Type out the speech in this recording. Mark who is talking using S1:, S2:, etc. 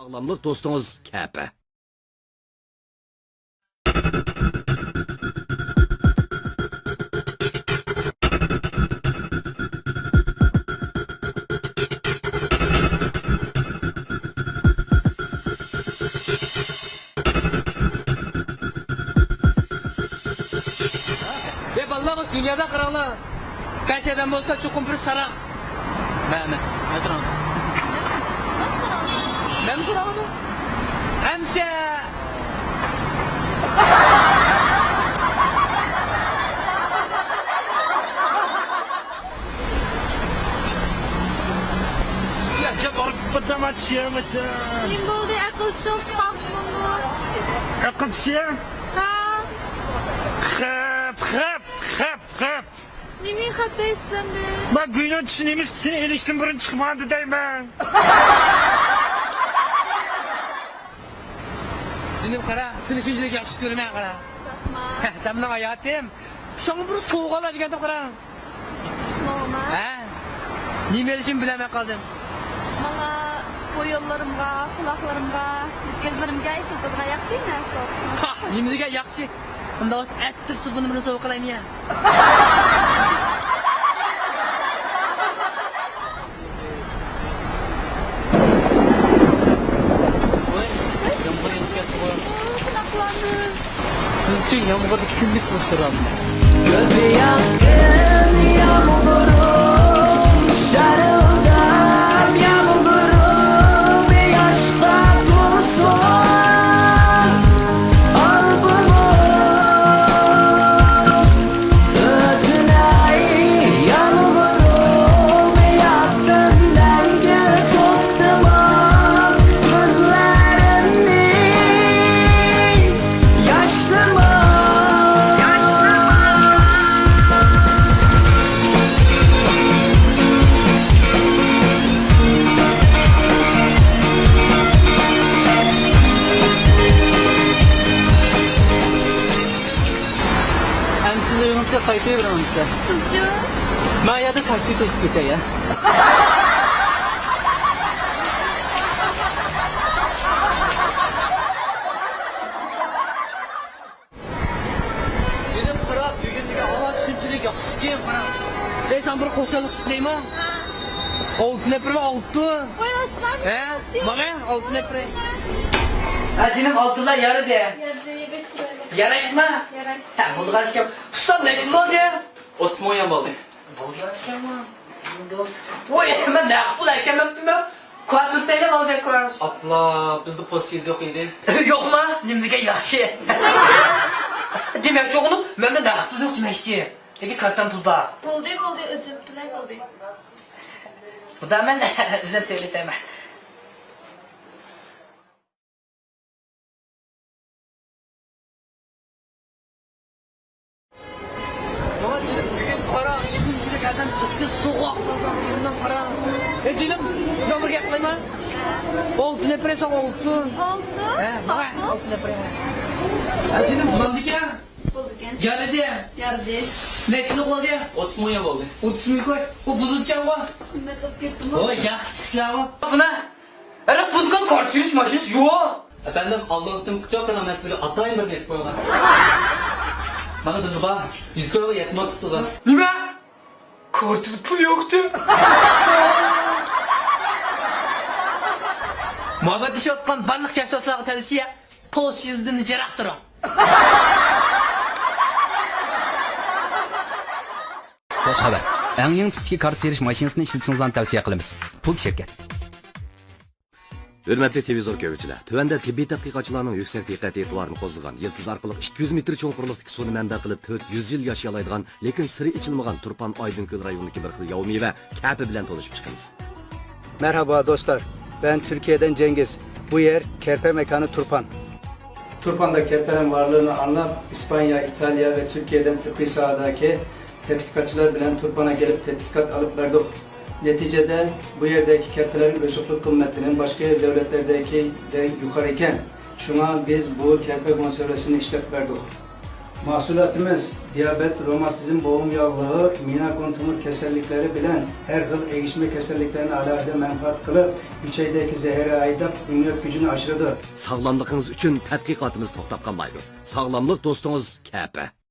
S1: Sağlamlık dostunuz Kepe.
S2: Ve vallahi bak dünyada kralı. Kaç adam olsa çok bir sarak. Mehmet, hazır olmaz. Ben mi soramadım? Hemse. Ya cevap batamatçı mısın?
S3: Kim buldu akılsız çıkarmışmını?
S2: Akılsız.
S3: Ha?
S2: Hep.
S3: Nimi hattaysan de?
S2: Bak günün çinimiz seni ilişkin burun çıkmadı deymen. Senin kara, seni şunca yakışık görmeye kara. Sen bana hayatım. Şunu bir soğuk alacak kara.
S3: Mama.
S2: He? Niye için bilemem kaldım.
S3: Bana bu yollarımga, kulaklarımga, gözlerimga işletadiga yaxshi narsa olsun.
S2: Ha, nimega yaxshi. Bunda o'z ettir subini bilan sovuq qilaymi ya. Siz için yağmurda kimlik boşturam.
S4: Göbe yakın yağmurum, şarıldan yağmurum, yaşta dursun albümüm. Ötünay yağmurum, yaktın denge koktumam, gözlerini yaşlıma.
S2: Hem siz evіңізге қайта беремін size.
S3: Sizce?
S2: Mayada taksi teskite ya. Canım kara bugün hava şunchalik yaxshiki qara. Sen bir qo'shaloq ishlayman. Oltin nepri oltin.
S3: Oyasman.
S2: He? Mana oltin nepri. Ha canım oltinlar yarı de.
S3: Yerdeyi geçirelim.
S2: Yaraşma.
S3: Yaraştı.
S2: Ha bulgaç kim? Usta ne oldu ya? 30 milyon oldu. Bulgaç kim mi? Oy ben ne yaptım ekemem mi? Kuaförteyle mal dekor. Abla bizde postiz yok idi. Yok mu? Nimdige yaxşı. Demek çok onu ben de ne yaptım yok demekçi. Peki karttan pul var.
S3: Buldu, özüm dilay buldu.
S2: Bu da ben özüm söyleyeyim. Kara, şunca kadar çıktı soğuk kazanından kara. Canım, yağmur yapmayın mı? Oldu ne presa oldu.
S3: Oldu.
S2: He, bak, oldu ne presa. Canım, bulandık ya.
S3: Buldu gen.
S2: Geldi ya.
S3: Yardı.
S2: Ne şimdi oldu ya? 30 milyon oldu. 30 milyon koy. O bulutken var.
S3: Kıymet olup gitti mi?
S2: O ya, çıkışlar var. Buna. Eras bulutkan kart sürüş maşinesi yok. Efendim, Allah'ım çok önemli ben size atayım bir deyip koyuyorlar. Bana kızı bak, 100 koyuyorlar yetme tuttular. Nime? Kartı pul yoktu. Muhabbet işi otkan barlık yaşasılarına tavsiye, post yüzünü cerrah durun.
S1: Boş haber. En yeni tipteki kart seriş maşinesini işletsinizden tavsiye qilamiz. Pul şirket. Hürmetli televizor köpçüler, tövende tibbiy tadqiqotchilarning yuksak diqqat e'tiborini qo'zg'agan yildiz orqali 200 metr cho'nqurlikdagi suvni manba qilib 400 yil yashayalaydigan lekin siri ichilmagan Turpan Aydınköy rayonidagi bir xil yovmi va kapi bilan tanishib chiqamiz.
S5: Merhaba dostlar, ben Türkiye'den Cengiz. Bu yer kerpe mekanı Turpan. Turpan'da kerpenin varlığını anlap İspanya, İtalya ve Türkiye'den tıbbi sahadaki tetkikatçılar bilen Turpan'a gelip tetkikat alıp verdik. Neticede bu yerdeki kerpelerin özüklük kıymetinin başka devletlerdeki de yukarı iken şuna biz bu kerpe konservesini işlep verdik. Mahsulatımız diyabet, romatizm, boğum yağlığı, minakon tumur keserlikleri bilen her xil egişme keserliklerini alohida menfaat kılıp, üçeydeki zehri aydap, imliyot gücünü aşırıdı.
S1: Sağlamlığınız üçün tədqiqatımız toxtab qalmaydı. Sağlamlıq dostunuz KP.